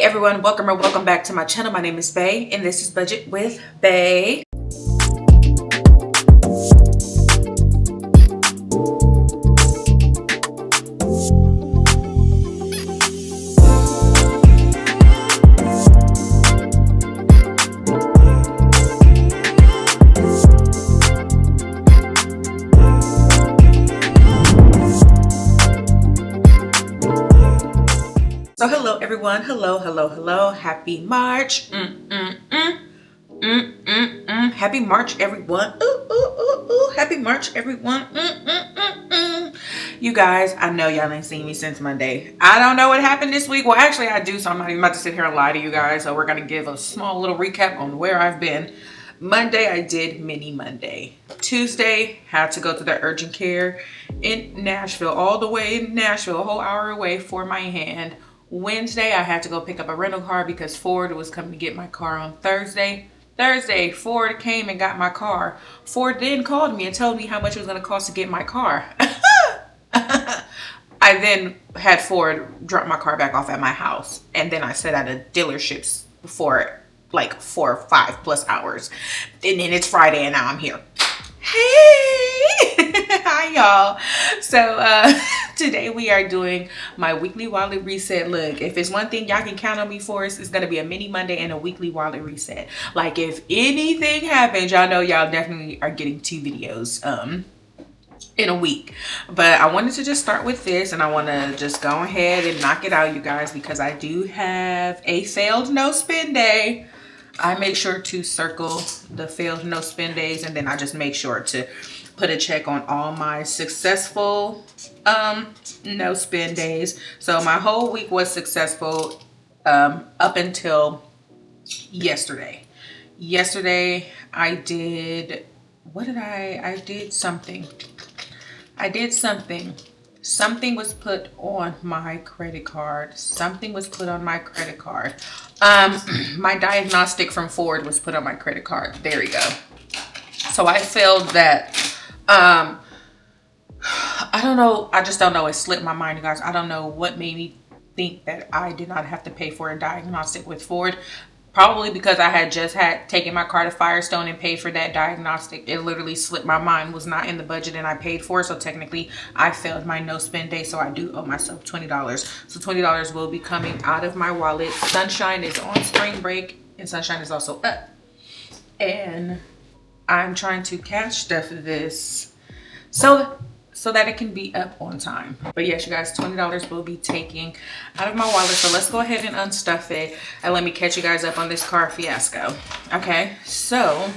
Hey everyone, welcome or welcome back to my channel. My name is Bay and this is Budget with Bay. So hello everyone, hello, happy March, happy March everyone, happy March everyone, You guys, I know y'all ain't seen me since Monday. I don't know what happened this week. Well, actually I do, so I'm not even about to sit here and lie to you guys. So we're gonna give a small little recap on where I've been. Monday, I did mini Monday. Tuesday, had to go to the urgent care in Nashville, all the way in Nashville, a whole hour away for my hand. Wednesday, I had to go pick up a rental car because Ford was coming to get my car on Thursday. Thursday, Ford came and got my car. Ford then called me and told me how much it was going to cost to get my car. I then had Ford drop my car back off at my house. And then I sat at a dealership for like 4 or 5 plus hours. And then it's Friday and now I'm here. Hey! Hi y'all. So today we are doing my weekly wallet reset. Look, if it's one thing y'all can count on me for, it's gonna be a mini Monday and a weekly wallet reset. Like if anything happens, y'all know y'all definitely are getting 2 videos in a week. But I wanted to just start with this and I want to just go ahead and knock it out, you guys, because I do have a failed no spend day. I make sure to circle the failed no spend days, and then I just make sure to put a check on all my successful no spend days. So my whole week was successful up until yesterday. Yesterday I did, what did I did something. Something was put on my credit card. Something was put on my credit card. My diagnostic from Ford was put on my credit card. There we go. So I failed that. I don't know. I just don't know. It slipped my mind, you guys. I don't know what made me think that I did not have to pay for a diagnostic with Ford. Probably because I had just taken my car to Firestone and paid for that diagnostic. It literally slipped my mind, was not in the budget and I paid for it. So technically I failed my no spend day. So I do owe myself $20. So $20 will be coming out of my wallet. Sunshine is on spring break and Sunshine is also up. And I'm trying to cash stuff this so that it can be up on time. But yes, you guys, $20 will be taking out of my wallet. So let's go ahead and unstuff it and let me catch you guys up on this car fiasco. Okay, so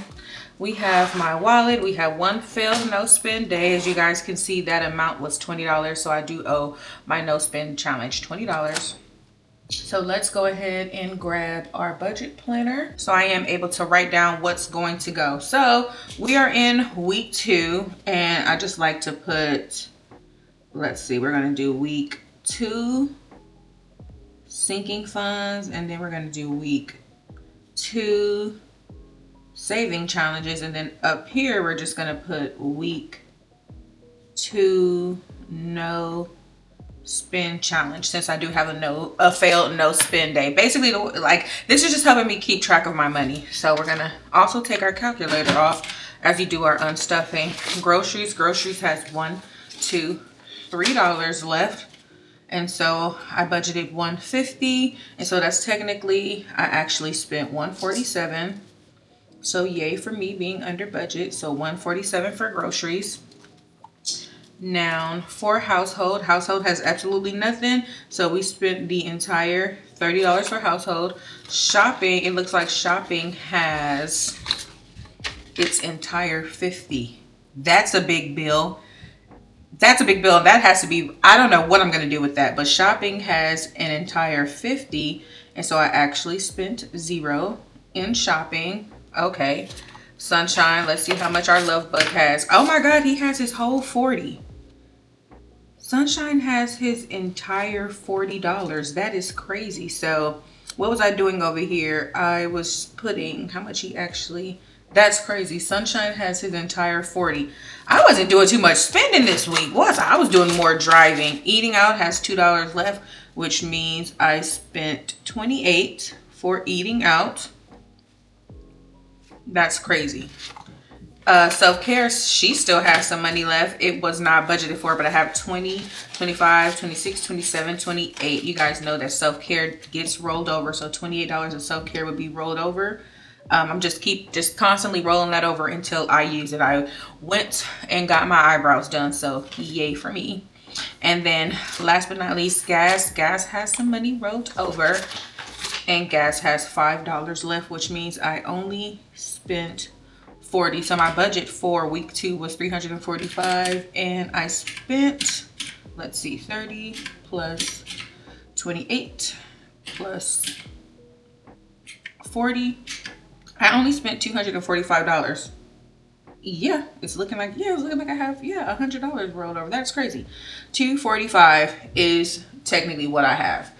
we have my wallet. We have one failed no spend day. As you guys can see, that amount was $20. So I do owe my no spend challenge $20. So let's go ahead and grab our budget planner. So I am able to write down what's going to go. So we are in week 2 and I just like to put, let's see, we're going to do week 2 sinking funds, and then we're going to do week 2 saving challenges, and then up here we're just going to put week 2 no spend challenge, since I do have a failed no spend day. Basically, like, this is just helping me keep track of my money. So we're gonna also take our calculator off as you do our unstuffing. Groceries has $1, $2, $3 left, and so I budgeted $150, and so that's technically, I actually spent $147. So yay for me being under budget. So $147 for groceries. Now for household has absolutely nothing, so we spent the entire $30 for household. Shopping, it looks like shopping has its entire $50. That's a big bill. That has to be, I don't know what I'm gonna do with that, but shopping has an entire $50, and so I actually spent $0 in shopping. Okay, Sunshine, let's see how much our love bug has. Oh my god, he has his whole $40. Sunshine has his entire $40. That is crazy. So what was I doing over here? I was putting how much he actually, that's crazy. Sunshine has his entire $40. I wasn't doing too much spending this week, was I? I was doing more driving. Eating out has $2 left. which means I spent 28 for eating out. That's crazy. Self-care, she still has some money left. It was not budgeted for, but I have 20, 25, 26, 27, 28. You guys know that self-care gets rolled over, so $28 of self-care would be rolled over. I'm just constantly rolling that over until I use it. I went and got my eyebrows done, so yay for me. And then last but not least, gas. Gas has some money rolled over, and gas has $5 left, which means I only spent 40. So my budget for week 2 was 345, and I spent, let's see, 30 plus 28 plus 40. I only spent $245. Yeah, it's looking like I have $100 rolled over. That's crazy. 245 is technically what I have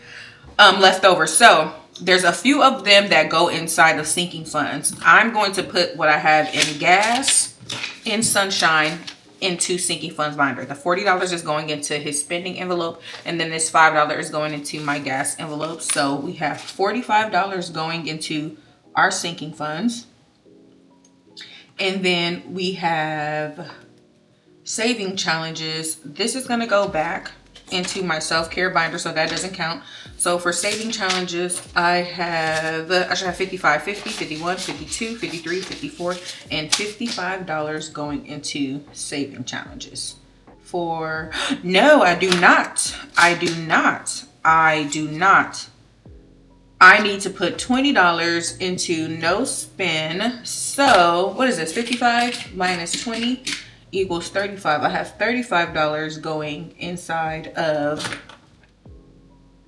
left over. So there's a few of them that go inside of sinking funds. I'm going to put what I have in gas, in sunshine, into sinking funds binder. The $40 is going into his spending envelope, and then this $5 is going into my gas envelope. So we have $45 going into our sinking funds. And then we have saving challenges. This is going to go back into my self-care binder, so that doesn't count. So for saving challenges, I should have 55, 50, 51, 52, 53, 54, and $55 going into saving challenges. No, I do not. I need to put $20 into no spend. So what is this? 55 minus 20 equals 35. I have $35 going inside of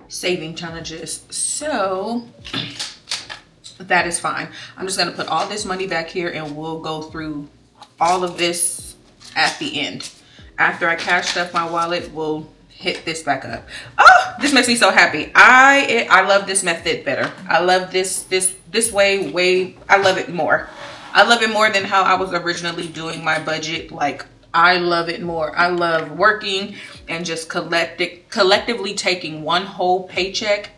saving challenges. So that is fine. I'm just going to put all this money back here, and we'll go through all of this at the end. After I cash stuff my wallet, we'll hit this back up. Oh, this makes me so happy. I love this method better. I love this way. I love it more. I love it more than how I was originally doing my budget. Like, I love it more. I love working and just collectively taking one whole paycheck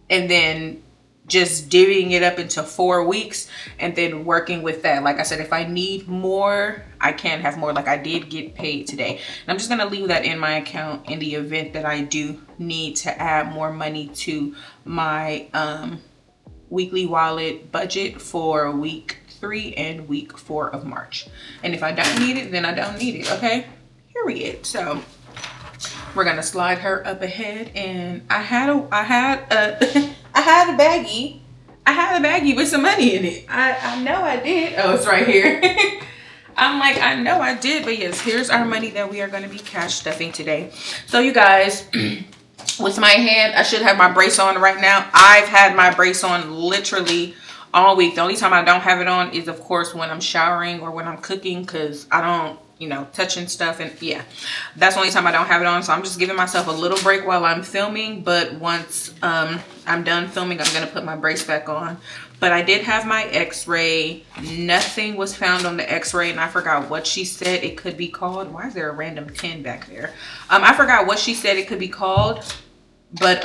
and then just divvying it up into 4 weeks and then working with that. Like I said, if I need more, I can have more. Like, I did get paid today. And I'm just going to leave that in my account in the event that I do need to add more money to my weekly wallet budget for week 3 and week 4 of March. And if I don't need it, then I don't need it. Okay, period. So we're gonna slide her up ahead, and I had a baggie. I had a baggie with some money in it. I know I did. Oh, it's right here. I'm like, I know I did, but yes, here's our money that we are going to be cash stuffing today. So you guys, with my hand, I should have my brace on right now. I've had my brace on literally all week. The only time I don't have it on is, of course, when I'm showering or when I'm cooking, because I don't, touching stuff. And yeah, that's the only time I don't have it on. So I'm just giving myself a little break while I'm filming. But once I'm done filming, I'm going to put my brace back on. But I did have my x-ray. Nothing was found on the x-ray, and I forgot what she said it could be called. Why is there a random 10 back there? I forgot what she said it could be called. But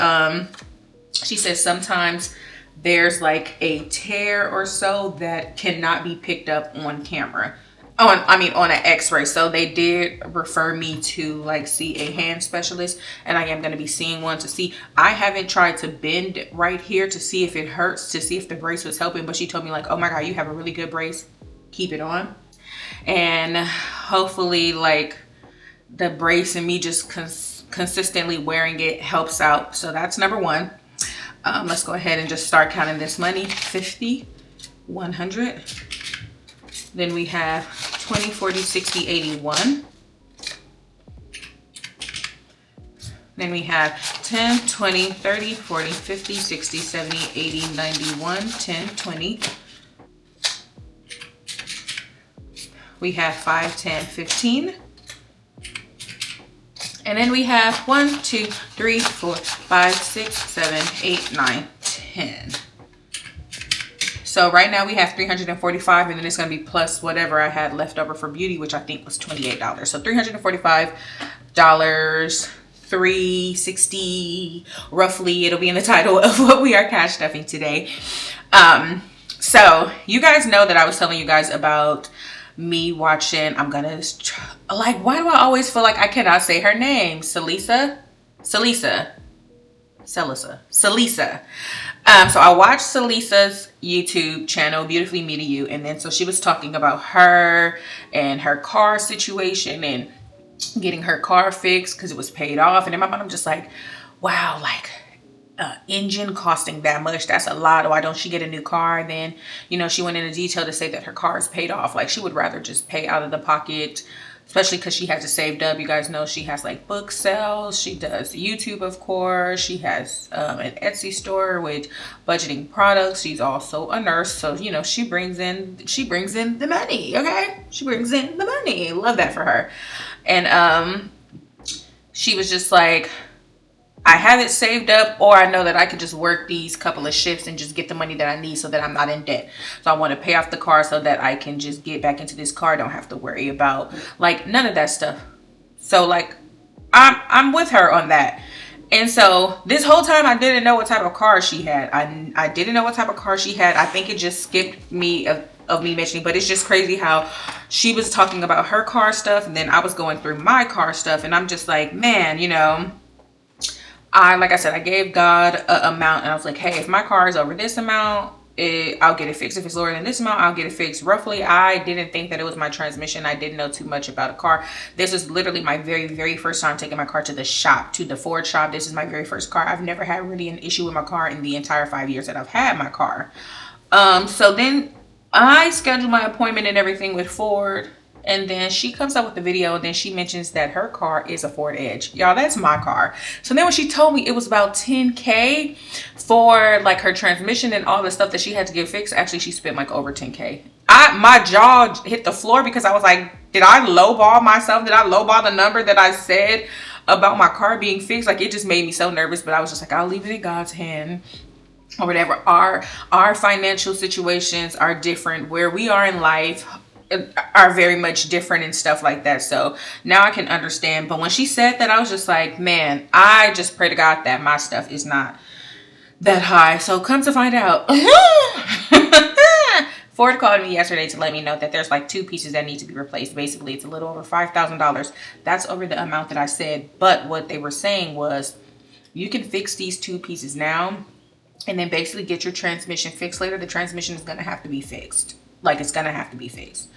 she said sometimes there's like a tear or so that cannot be picked up on camera. On an x-ray. So they did refer me to like see a hand specialist, and I am going to be seeing one to see. I haven't tried to bend right here to see if it hurts, to see if the brace was helping, but she told me like, oh my god, you have a really good brace, keep it on. And hopefully like the brace and me just consistently wearing it helps out. So that's number one. Let's go ahead and just start counting this money. 50, 100. Then we have 20, 40, 60, 81. Then we have 10, 20, 30, 40, 50, 60, 70, 80, 91, 10, 20. We have 5, 10, 15. And then we have 1, 2, 3, 4, 5, 6, 7, 8, 9, 10. So right now we have 345, and then it's going to be plus whatever I had left over for beauty, which I think was $28. So $345 through 360 roughly. It'll be in the title of what we are cash stuffing today. So you guys know that I was telling you guys about me watching, I'm gonna, like, why do I always feel like I cannot say her name? Salisa. So I watched Salisa's YouTube channel, Beautifully Me to You. And then so she was talking about her and her car situation and getting her car fixed because it was paid off. And in my mind, I'm just like, wow, like engine costing that much, that's a lot. Why don't she get a new car? And then, you know, she went into detail to say that her car is paid off. Like, she would rather just pay out of the pocket, especially because she has it saved up. You guys know she has like book sales, she does YouTube, of course, she has an Etsy store with budgeting products. She's also a nurse, so you know, she brings in the money. Okay, she brings in the money. Love that for her. And she was just like, I have it saved up, or I know that I could just work these couple of shifts and just get the money that I need so that I'm not in debt. So I want to pay off the car so that I can just get back into this car. Don't have to worry about like none of that stuff. So like I'm with her on that. And so this whole time I didn't know what type of car she had. I didn't know what type of car she had. I think it just skipped me of me mentioning, but it's just crazy how she was talking about her car stuff and then I was going through my car stuff, and I'm just like, man, you know, like I said, I gave God an amount, and I was like, hey, if my car is over this amount, I'll get it fixed. If it's lower than this amount, I'll get it fixed. Roughly, I didn't think that it was my transmission. I didn't know too much about a car. This was literally my very, very first time taking my car to the shop, to the Ford shop. This is my very first car. I've never had really an issue with my car in the entire 5 years that I've had my car. So then I scheduled my appointment and everything with Ford. And then she comes out with the video, and then she mentions that her car is a Ford Edge. Y'all, that's my car. So then when she told me it was about $10K for like her transmission and all the stuff that she had to get fixed, actually she spent like over $10K. My jaw hit the floor because I was like, did I lowball myself? Did I lowball the number that I said about my car being fixed? Like, it just made me so nervous, but I was just like, I'll leave it in God's hand. Or whatever. Our financial situations are different. Where we are in life are very much different and stuff like that. So now I can understand. But when she said that, I was just like, man, I just pray to God that my stuff is not that high. So come to find out, Ford called me yesterday to let me know that there's like 2 pieces that need to be replaced. Basically, it's a little over $5,000. That's over the amount that I said. But what they were saying was, you can fix these 2 pieces now and then basically get your transmission fixed later. The transmission is going to have to be fixed. Like, it's going to have to be fixed.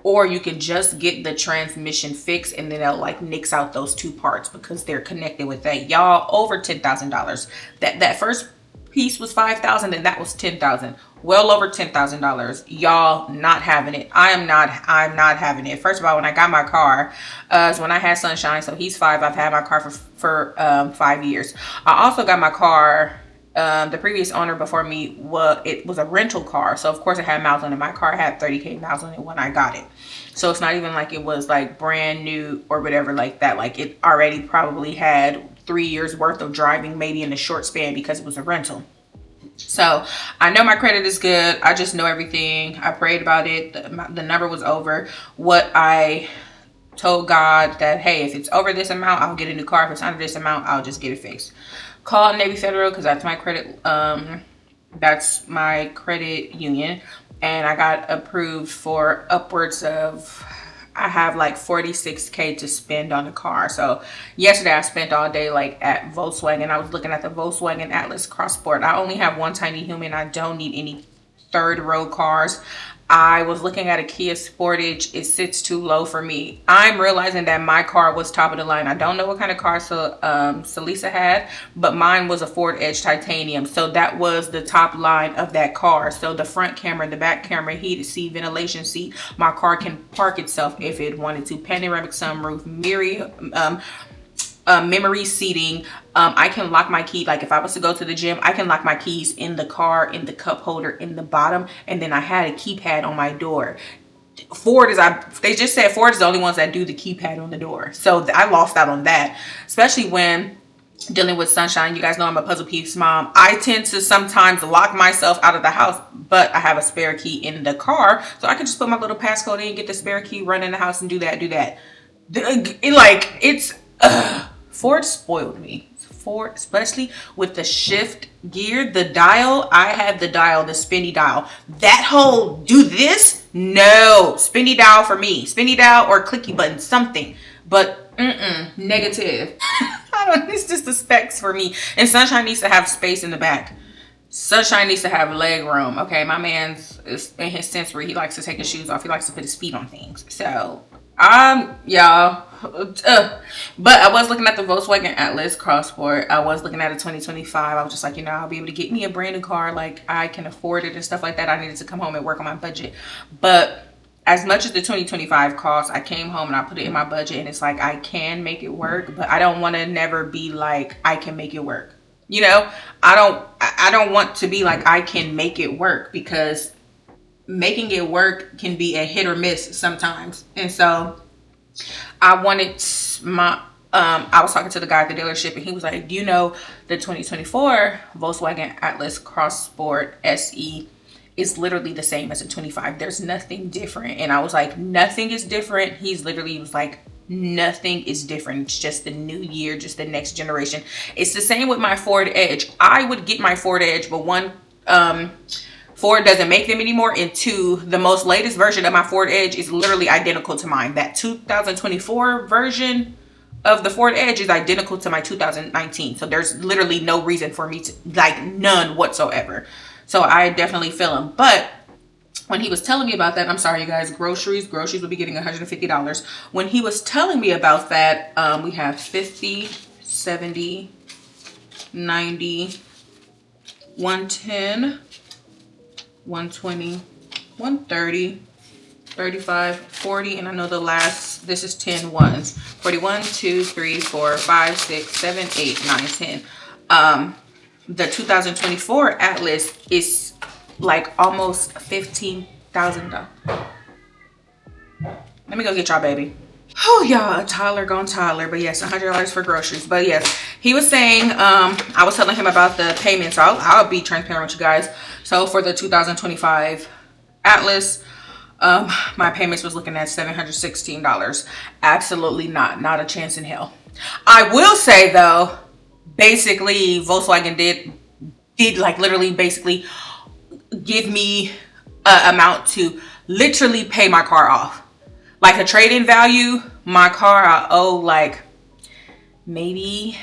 Or you can just get the transmission fixed and then they'll like nix out those 2 parts because they're connected with that. Y'all, over $10,000. That first piece was $5,000 and that was $10,000. Well over $10,000. Y'all, not having it. I'm not having it. First of all, when I got my car, is when I had Sunshine. So he's 5. I've had my car for 5 years. I also got my car. The previous owner before me, it was a rental car, so of course it had miles on it. My car had 30K miles on it when I got it, so it's not even like it was like brand new or whatever like that. Like, it already probably had 3 years worth of driving, maybe in a short span, because it was a rental. So I know my credit is good. I just know everything. I prayed about it. The number was over. What I told God that, hey, if it's over this amount, I'll get a new car. If it's under this amount, I'll just get it fixed. Called Navy Federal because that's my credit. That's my credit union, and I got approved for upwards of, I have like 46K to spend on the car. So yesterday I spent all day like at Volkswagen. I was looking at the Volkswagen Atlas Cross Sport. I only have one tiny human. I don't need any third row cars. I was looking at a Kia Sportage. It sits too low for me. I'm realizing that my car was top of the line. I don't know what kind of car Salisa had, but mine was a Ford Edge Titanium. So that was the top line of that car. So the front camera, the back camera, heated seat, ventilation seat. My car can park itself if it wanted to. Panoramic sunroof, memory seating. I can lock my key. Like, if I was to go to the gym, I can lock my keys in the car, in the cup holder, in the bottom. And then I had a keypad on my door. They just said Ford is the only ones that do the keypad on the door. So I lost out on that, especially when dealing with Sunshine. You guys know I'm a puzzle piece mom. I tend to sometimes lock myself out of the house, but I have a spare key in the car. So I can just put my little passcode in, get the spare key, run in the house and do that. Ford spoiled me. Ford, especially with the shift gear, the dial. I have the dial, the spinny dial. That whole do this? No. Spinny dial for me. Spinny dial or clicky button, something. But negative. It's just the specs for me. And Sunshine needs to have space in the back. Sunshine needs to have leg room. Okay, my man's is in his sense where he likes to take his shoes off. He likes to put his feet on things. So y'all, but I was looking at the Volkswagen Atlas Crossport. I was looking at a 2025. I was just like, you know, I'll be able to get me a brand new car, like I can afford it and stuff like that. I needed to come home and work on my budget. But as much as the 2025 cost, I came home and I put it in my budget, and it's like I can make it work, but I don't want to never be like I can make it work. You know, I don't want to be like I can make it work, because making it work can be a hit or miss sometimes. And so I wanted my I was talking to the guy at the dealership, and he was like, do you know the 2024 Volkswagen Atlas Crossport SE is literally the same as a 25. There's nothing different. And I was like, nothing is different. He was like, nothing is different. It's just the new year, just the next generation. It's the same with my Ford Edge. I would get my Ford Edge, but one, Ford doesn't make them anymore, and two, the most latest version of my Ford Edge is literally identical to mine. That 2024 version of the Ford Edge is identical to my 2019. So there's literally no reason for me to, like, none whatsoever. So I definitely feel him. But when he was telling me about that, I'm sorry, you guys, groceries will be getting $150. When he was telling me about that, we have 50, 70, 90, 110, 120, 130, 35, 40, and I know the last, this is 10 ones. 41, 2, 3, 4, 5, 6, 7, 8, 9, 10. The 2024 Atlas is like almost $15,000. Let me go get y'all, baby. Oh, y'all, a toddler gone toddler. But yes, $100 for groceries. But yes, he was saying, I was telling him about the payments. I'll be transparent with you guys. So for the 2025 Atlas, my payments was looking at $716. Absolutely not a chance in hell. I will say though, basically Volkswagen did like literally basically give me an amount to literally pay my car off. Like a trade-in value, my car I owe like maybe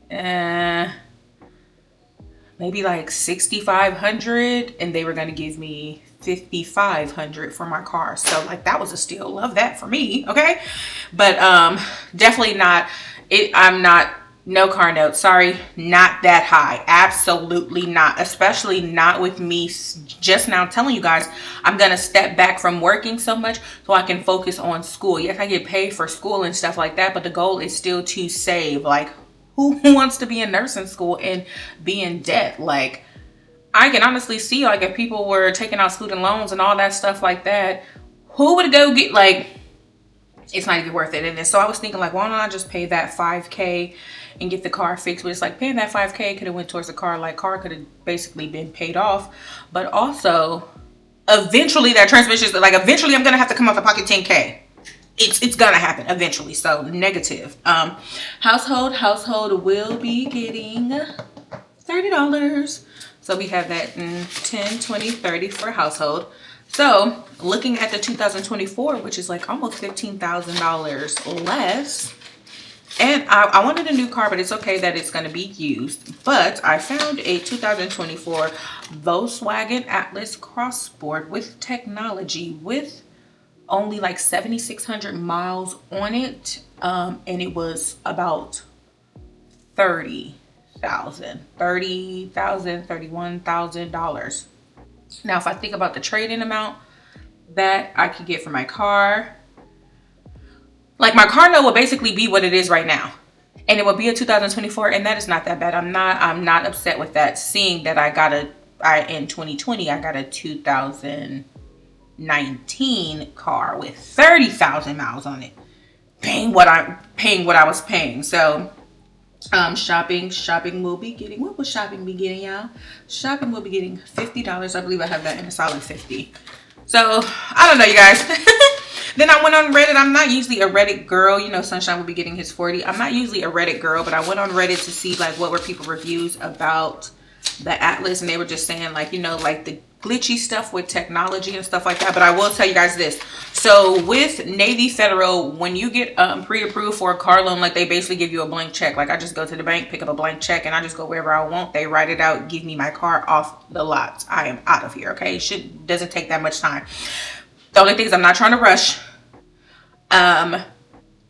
like $6,500, and they were gonna give me $5,500 for my car. So like that was a steal. Love that for me. Okay, but definitely not it. I'm not, no car note, sorry, not that high. Absolutely not, especially not with me just now telling you guys I'm gonna step back from working so much so I can focus on school. Yes, I get paid for school and stuff like that, but the goal is still to save. Like who wants to be in nursing school and be in debt? Like I can honestly see, like, if people were taking out student loans and all that stuff like that, who would go get, like, it's not even worth it. And then so I was thinking, like, why don't I just pay that $5K and get the car fixed? But it's like paying that $5K could have went towards the car. Like, car could have basically been paid off. But also, eventually that transmission is like, eventually I'm gonna have to come out the pocket $10K. It's gonna happen eventually. So negative. Household will be getting $30. So we have that in 10, 20, 30 for household. So looking at the 2024, which is like almost $15,000 less. And I wanted a new car, but it's okay that it's going to be used. But I found a 2024 Volkswagen Atlas Crossport with technology with only like 7,600 miles on it. And it was about $31,000. Now, if I think about the trade-in amount that I could get for my car, like my car note will basically be what it is right now, and it will be a 2024, and that is not that bad. I'm not upset with that, seeing that in 2020 I got a 2019 car with 30,000 miles on it, paying what I was paying. So shopping will be getting, what will shopping be getting, y'all? Shopping will be getting $50. I believe I have that in a solid 50. So I don't know, you guys. Then I went on Reddit. I'm not usually a Reddit girl. You know, Sunshine will be getting his 40. I'm not usually a Reddit girl, but I went on Reddit to see like what were people reviews about the Atlas, and they were just saying like, you know, like the glitchy stuff with technology and stuff like that. But I will tell you guys this. So with Navy Federal, when you get pre-approved for a car loan, like they basically give you a blank check. Like I just go to the bank, pick up a blank check, and I just go wherever I want. They write it out, give me my car off the lot. I am out of here. Okay, doesn't take that much time. The only thing is I'm not trying to rush.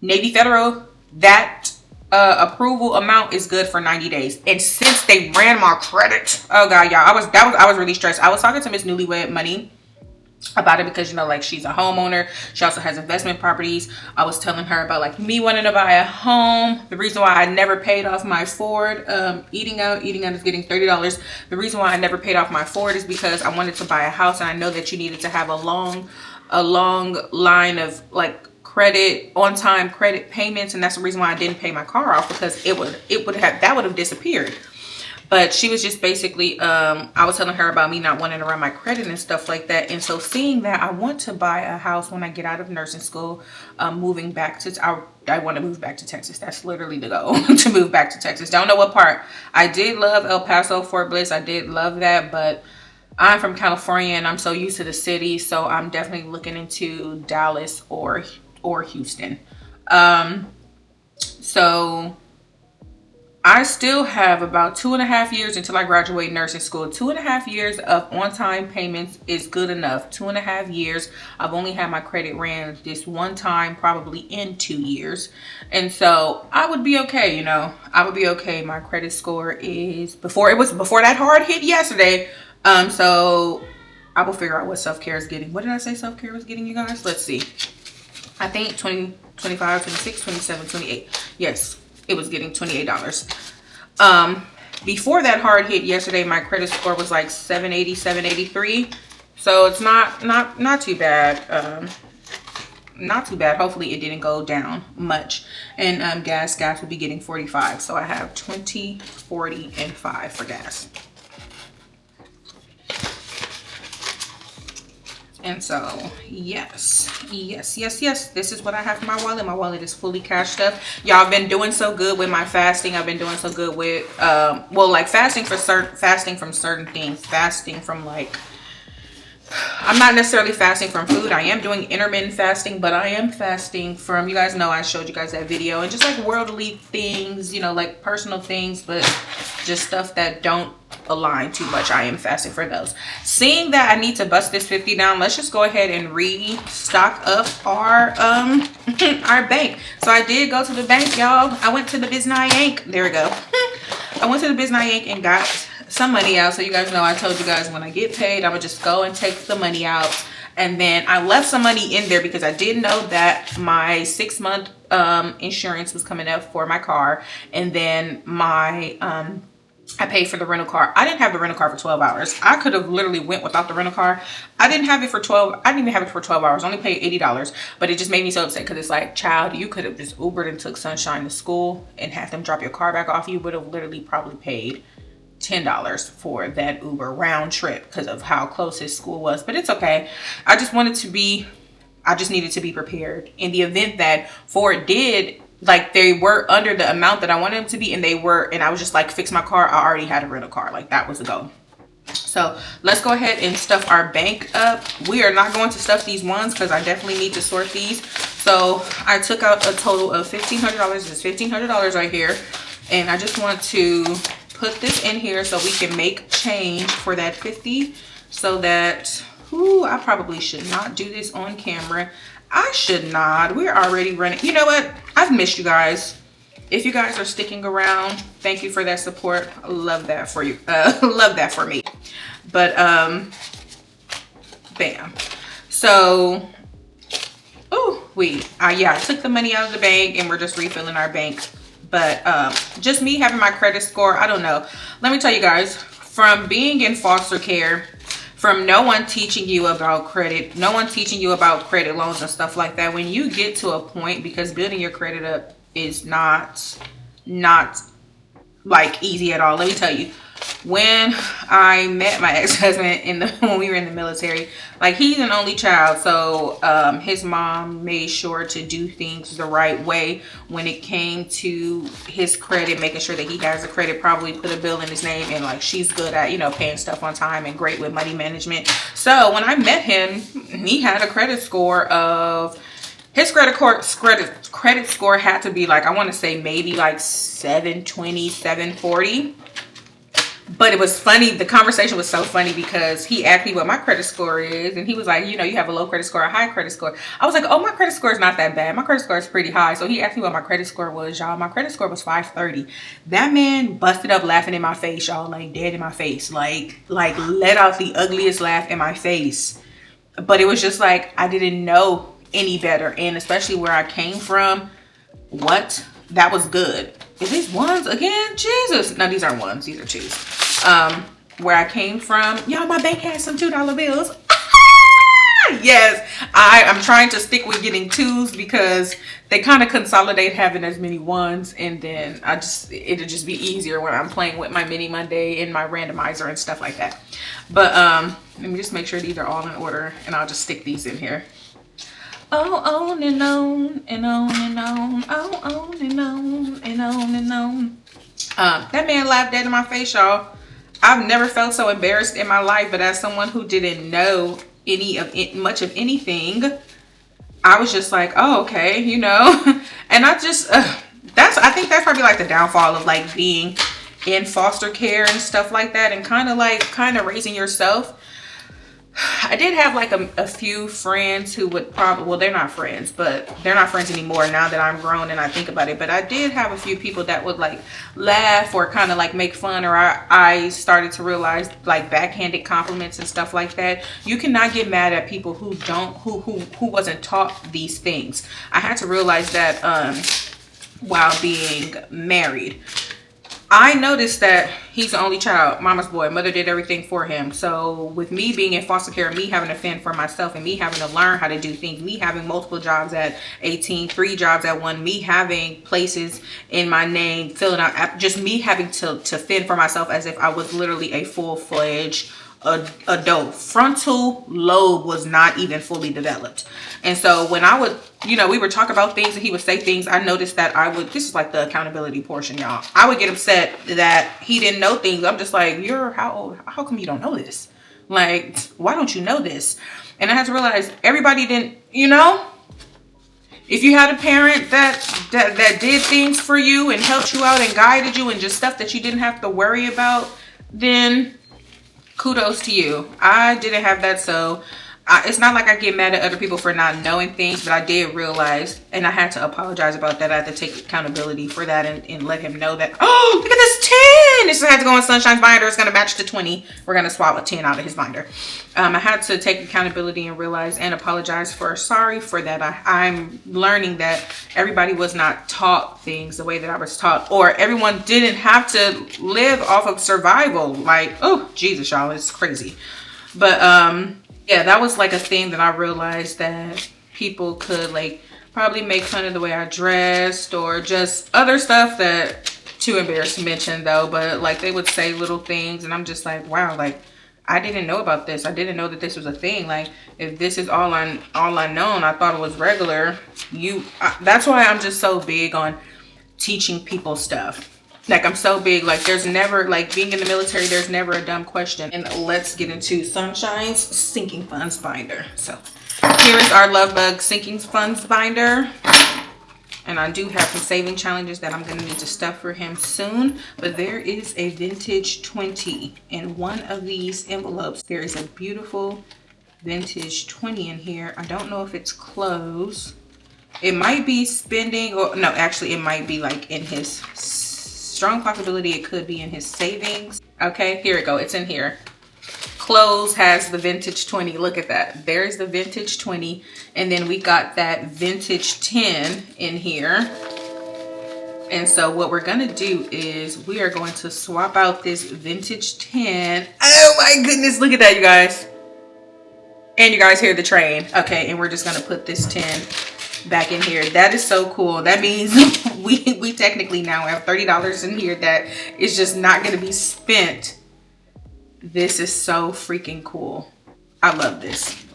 Navy Federal, that approval amount is good for 90 days. And since they ran my credit, oh god, y'all, I was really stressed. I was talking to Miss Newlywed Money about it because, you know, like she's a homeowner. She also has investment properties. I was telling her about like me wanting to buy a home. The reason why I never paid off my Ford, eating out is getting $30. The reason why I never paid off my Ford is because I wanted to buy a house, and I know that you needed to have a long line of like on-time credit payments, and that's the reason why I didn't pay my car off, because that would have disappeared. But she was just basically I was telling her about me not wanting to run my credit and stuff like that. And so seeing that I want to buy a house when I get out of nursing school, moving back to I want to move back to Texas. That's literally the goal, to move back to Texas. Don't know what part. I did love El Paso, Fort Bliss. I did love that, but I'm from California and I'm so used to the city, so I'm definitely looking into Dallas or Houston. So I still have about 2.5 years until I graduate nursing school. 2.5 years of on-time payments is good enough. 2.5 years. I've only had my credit ran this one time, probably in 2 years. And so I would be okay, you know. I would be okay. My credit score is before that hard hit yesterday. So I will figure out what self-care is getting. What did I say self-care was getting, you guys? Let's see. I think 20, 25, 26, 27, 28. Yes, it was getting $28. Before that hard hit yesterday, my credit score was like 780, 783. So it's not too bad. Not too bad. Hopefully it didn't go down much. And gas will be getting 45. So I have 20, 40, and 5 for gas. And so yes, this is what I have in my wallet. My wallet is fully cashed up. Y'all, I've been doing so good with my fasting. I've been doing so good with well, like fasting from certain things. Fasting from like, I'm not necessarily fasting from food. I am doing intermittent fasting, but I am fasting from, you guys know I showed you guys that video, and just like worldly things, you know, like personal things, but just stuff that don't align too much. I am fasting for those. Seeing that I need to bust this 50 down, let's just go ahead and restock up our our bank. So I did go to the bank, y'all. I went to the 𝐷𝐼𝐿. There we go. I went to the 𝐷𝐼𝐿 and got some money out. So you guys know I told you guys when I get paid, I would just go and take the money out. And then I left some money in there because I did know that my 6-month insurance was coming up for my car. And then my I paid for the rental car. I didn't have the rental car for 12 hours. I could have literally went without the rental car. I didn't have it for 12. I didn't even have it for 12 hours. I only paid $80. But it just made me so upset because it's like, child, you could have just Ubered and took Sunshine to school and had them drop your car back off. You would have literally probably paid $10 for that Uber round trip because of how close his school was. But it's okay. I just needed to be prepared in the event that Ford did, like, they were under the amount that I wanted them to be, and I was just like, fix my car. I already had a rental car. Like, that was a go. So let's go ahead and stuff our bank up. We are not going to stuff these ones because I definitely need to sort these. So I took out a total of $1,500. This is $1,500 right here. And I just want to put this in here so we can make change for that 50, so that, I probably should not do this on camera. I should not. We're already running. You know what? I've missed you guys. If you guys are sticking around, thank you for that support. I love that for you. Love that for me. But bam. So I took the money out of the bank and we're just refilling our bank. But just me having my credit score, I don't know. Let me tell you guys, from being in foster care, from no one teaching you about credit, no one teaching you about credit loans and stuff like that, when you get to a point, because building your credit up is not like easy at all. Let me tell you, when I met my ex-husband when we were in the military, like, he's an only child, so his mom made sure to do things the right way when it came to his credit, making sure that he has a credit, probably put a bill in his name, and like, she's good at, you know, paying stuff on time and great with money management. So when I met him, he had a credit score of, his credit score had to be like, I want to say maybe like 720, 740. But it was funny. The conversation was so funny because he asked me what my credit score is. And he was like, you know, you have a low credit score, a high credit score. I was like, oh, my credit score is not that bad. My credit score is pretty high. So he asked me what my credit score was, y'all. My credit score was 530. That man busted up laughing in my face, y'all. Like, dead in my face. Like let out the ugliest laugh in my face. But it was just like, I didn't know any better. And especially where I came from, what? That was good. Is these ones again? Jesus. No, these aren't ones. These are twos. Where I came from, y'all, my bank has some $2 bills. Yes, I'm trying to stick with getting twos because they kind of consolidate having as many ones, and then it'll just be easier when I'm playing with my mini Monday and my randomizer and stuff like that. But let me just make sure these are all in order, and I'll just stick these in here. Oh, on and on and on and on. Oh, on and on and on and on. That man laughed dead in my face, y'all. I've never felt so embarrassed in my life, but as someone who didn't know much of anything, I was just like, oh, okay, you know. And I just I think that's probably like the downfall of like being in foster care and stuff like that, and kind of raising yourself. I did have like a few friends who would probably, well, they're not friends, but they're not friends anymore now that I'm grown and I think about it. But I did have a few people that would like laugh or kind of like make fun, or I started to realize like backhanded compliments and stuff like that. You cannot get mad at people who wasn't taught these things. I had to realize that while being married. I noticed that he's the only child, mama's boy. Mother did everything for him. So with me being in foster care, me having to fend for myself, and me having to learn how to do things, me having multiple jobs at 18, 3 jobs at one, me having places in my name, filling out, just me having to fend for myself as if I was literally a full-fledged adult. Frontal lobe was not even fully developed. And so when I would, you know, we would talk about things and he would say things, I noticed that this is like the accountability portion, y'all. I would get upset that he didn't know things. I'm just like, you're how old? How come you don't know this? Like, why don't you know this? And I had to realize everybody didn't, you know, if you had a parent that did things for you and helped you out and guided you and just stuff that you didn't have to worry about, then kudos to you. I didn't have that, so it's not like I get mad at other people for not knowing things, but I did realize, and I had to apologize about that. I had to take accountability for that and let him know that, oh, look at this 10. This has to go in Sunshine's binder. It's going to match to 20. We're going to swap a 10 out of his binder. I had to take accountability and realize and apologize sorry for that. I'm learning that everybody was not taught things the way that I was taught, or everyone didn't have to live off of survival. Like, oh, Jesus, y'all, it's crazy. But, yeah, that was like a thing that I realized, that people could like probably make fun of the way I dressed or just other stuff that too embarrassed to mention though, but like they would say little things and I'm just like, wow, like I didn't know about this. I didn't know that this was a thing. Like if this is all I known, I thought it was regular. That's why I'm just so big on teaching people stuff. Like I'm so big, like there's never, like being in the military, there's never a dumb question. And let's get into Sunshine's sinking funds binder. So here is our Love Bug sinking funds binder. And I do have some saving challenges that I'm gonna need to stuff for him soon. But there is a vintage 20 in one of these envelopes. There is a beautiful vintage 20 in here. I don't know if it's closed. It might be spending, or no, actually it might be like in his, strong possibility it could be in his savings. Okay, here we go. It's in here. Clothes has the vintage 20. Look at that. There's the vintage 20. And then we got that vintage 10 in here. And so what we're going to do is we are going to swap out this vintage 10. Oh my goodness. Look at that, you guys. And you guys hear the train. Okay, and we're just going to put this 10 back in here. That is so cool. That means we technically now have $30 in here that is just not going to be spent. This is so freaking cool. I love this.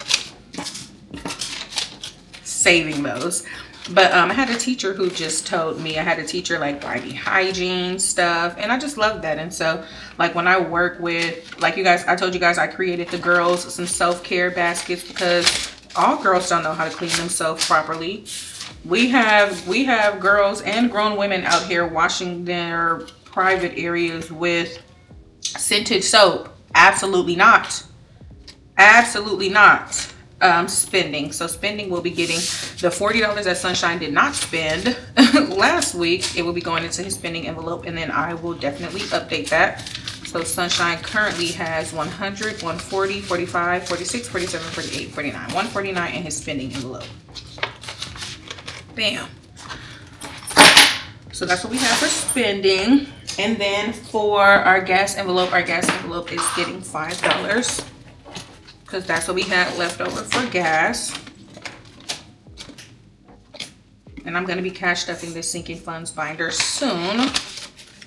Saving those. But I had a teacher who just told me, I had a teacher like buy me hygiene stuff, and I just love that. And so like when I work with, like you guys, I told you guys I created the girls some self-care baskets because all girls don't know how to clean themselves properly. We have girls and grown women out here washing their private areas with scented soap. Absolutely not. Absolutely not. Spending. So spending will be getting the $40 that Sunshine did not spend last week. It will be going into his spending envelope, and then I will definitely update that. So Sunshine currently has 100, 140, 45, 46, 47, 48, 49, 149 in his spending envelope. Bam. So that's what we have for spending. And then for our gas envelope is getting $5. Because that's what we had left over for gas. And I'm going to be cash stuffing this sinking funds binder soon.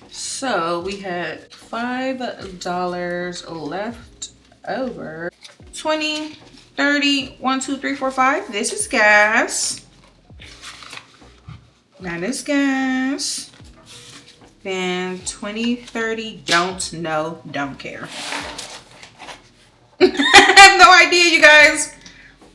So we had $5 left over. 20, 30, 1, 2, 3, 4, 5. This is gas. That is gas. Then 20, 30, don't know, don't care. I have no idea, you guys.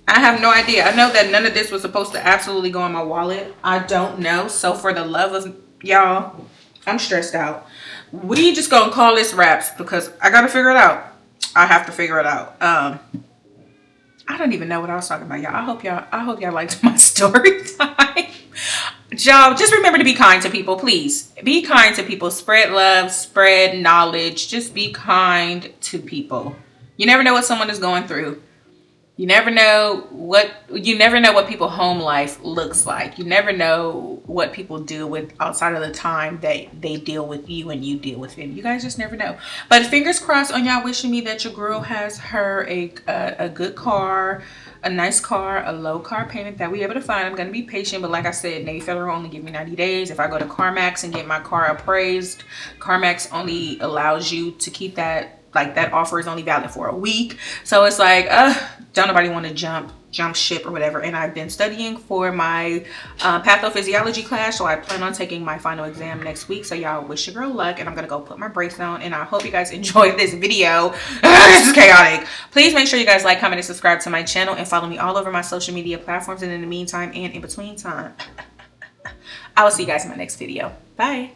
I have no idea. I know that none of this was supposed to absolutely go in my wallet. I don't know. So for the love of y'all, I'm stressed out. We just gonna call this wraps because I gotta figure it out. I have to figure it out. I don't even know what I was talking about, y'all. I hope y'all liked my story time. Y'all, just remember to be kind to people, please. Be kind to people. Spread love, spread knowledge. Just be kind to people. You never know what someone is going through. You never know what people's home life looks like. You never know what people deal with outside of the time that they deal with you and you deal with them. You guys just never know. But fingers crossed on y'all wishing me that your girl has her a good car, a nice car, a low car payment that we able to find. I'm going to be patient, but like I said, Navy Federal only give me 90 days. If I go to CarMax and get my car appraised, CarMax only allows you to keep that. Like that offer is only valid for a week. So it's like, don't nobody want to jump ship or whatever. And I've been studying for my pathophysiology class. So I plan on taking my final exam next week. So y'all wish your girl luck. And I'm going to go put my brace on. And I hope you guys enjoyed this video. This is chaotic. Please make sure you guys like, comment, and subscribe to my channel. And follow me all over my social media platforms. And in the meantime and in between time, I will see you guys in my next video. Bye.